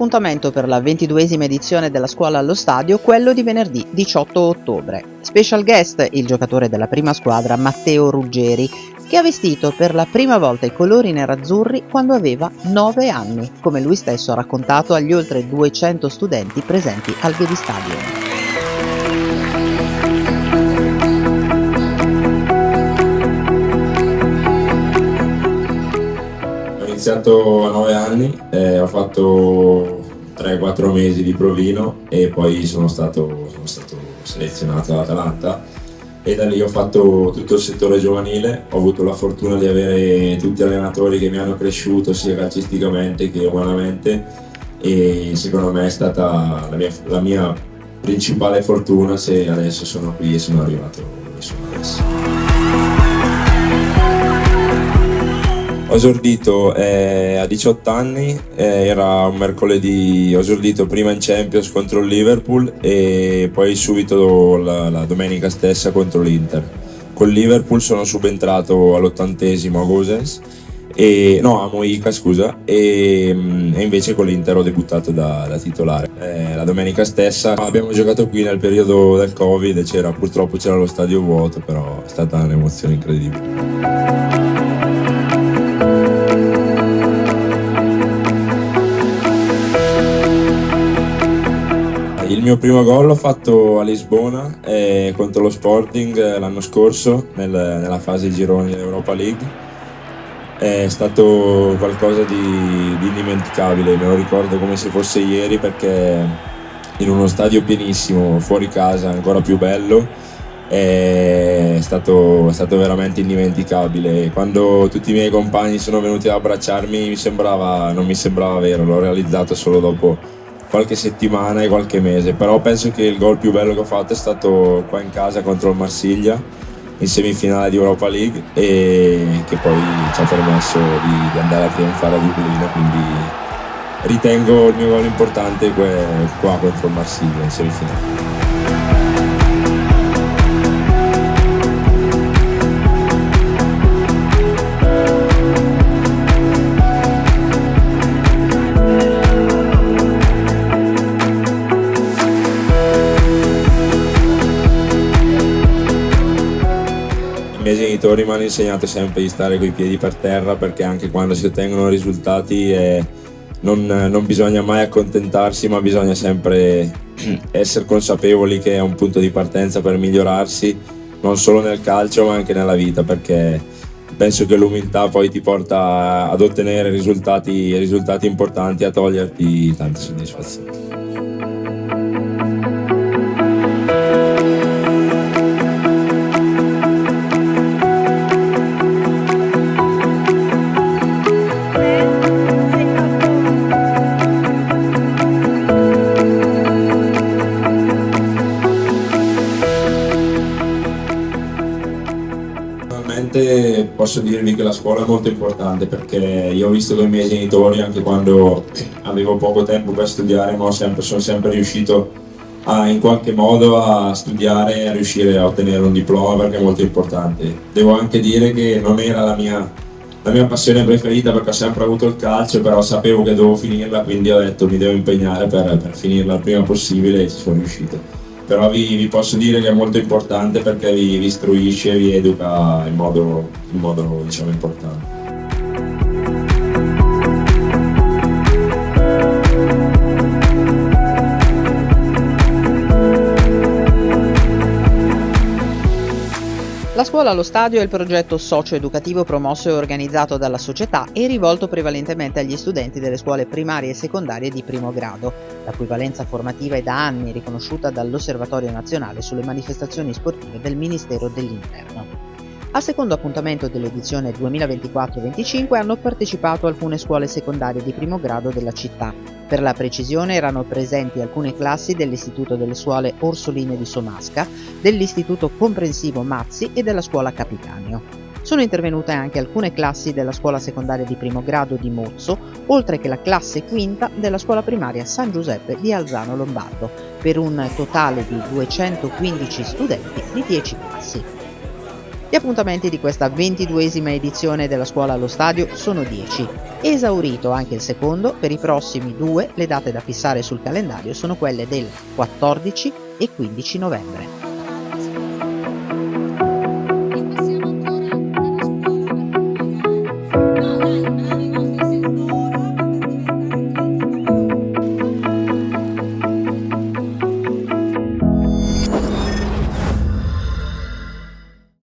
appuntamento per la 22esima edizione della Scuola allo Stadio quello di venerdì 18 ottobre. Special guest il giocatore della prima squadra Matteo Ruggeri, che ha vestito per la prima volta i colori nerazzurri quando aveva 9 anni, come lui stesso ha raccontato agli oltre 200 studenti presenti al Ghebi Stadium. Ho iniziato a 9 anni, ho fatto 3-4 mesi di provino e poi sono stato selezionato all'Atalanta e da lì ho fatto tutto il settore giovanile. Ho avuto la fortuna di avere tutti allenatori che mi hanno cresciuto sia calcisticamente che umanamente e secondo me è stata la mia principale fortuna se adesso sono qui e sono arrivato dove sono adesso. Ho esordito a 18 anni, era un mercoledì, ho esordito prima in Champions contro il Liverpool e poi subito la domenica stessa contro l'Inter. Con Liverpool sono subentrato all'80° a Gosens, a Moica scusa, e invece con l'Inter ho debuttato da titolare. La domenica stessa abbiamo giocato qui nel periodo del Covid e purtroppo c'era lo stadio vuoto, però è stata un'emozione incredibile. Il mio primo gol l'ho fatto a Lisbona contro lo Sporting l'anno scorso nella fase gironi dell'Europa League. È stato qualcosa di indimenticabile, me lo ricordo come se fosse ieri perché in uno stadio pienissimo, fuori casa, ancora più bello, è stato veramente indimenticabile. Quando tutti i miei compagni sono venuti ad abbracciarmi non mi sembrava vero, l'ho realizzato solo dopo qualche settimana e qualche mese, però penso che il gol più bello che ho fatto è stato qua in casa contro il Marsiglia in semifinale di Europa League e che poi ci ha permesso di andare a trionfare a Dublino, quindi ritengo il mio gol importante qua contro il Marsiglia in semifinale. I miei genitori mi hanno insegnato sempre di stare coi piedi per terra perché anche quando si ottengono risultati non bisogna mai accontentarsi, ma bisogna sempre essere consapevoli che è un punto di partenza per migliorarsi non solo nel calcio ma anche nella vita, perché penso che l'umiltà poi ti porta ad ottenere risultati importanti, a toglierti tante soddisfazioni. Posso dirvi che la scuola è molto importante perché io ho visto con i miei genitori anche quando avevo poco tempo per studiare, ma sono sempre riuscito in qualche modo a studiare e a riuscire a ottenere un diploma perché è molto importante. Devo anche dire che non era la mia passione preferita perché ho sempre avuto il calcio, però sapevo che dovevo finirla, quindi ho detto mi devo impegnare per finirla il prima possibile e ci sono riuscito. Però vi posso dire che è molto importante perché vi istruisce e vi educa in modo diciamo importante. La Scuola allo Stadio è il progetto socio-educativo promosso e organizzato dalla società e rivolto prevalentemente agli studenti delle scuole primarie e secondarie di primo grado. La cui valenza formativa è da anni riconosciuta dall'Osservatorio Nazionale sulle manifestazioni sportive del Ministero dell'Interno. Al secondo appuntamento dell'edizione 2024-25 hanno partecipato alcune scuole secondarie di primo grado della città. Per la precisione erano presenti alcune classi dell'Istituto delle Suole Orsoline di Somasca, dell'Istituto Comprensivo Mazzi e della Scuola Capitanio. Sono intervenute anche alcune classi della scuola secondaria di primo grado di Mozzo, oltre che la classe quinta della scuola primaria San Giuseppe di Alzano Lombardo, per un totale di 215 studenti di 10 classi. Gli appuntamenti di questa 22esima edizione della Scuola allo Stadio sono 10. Esaurito anche il secondo, per i prossimi 2 le date da fissare sul calendario sono quelle del 14 e 15 novembre.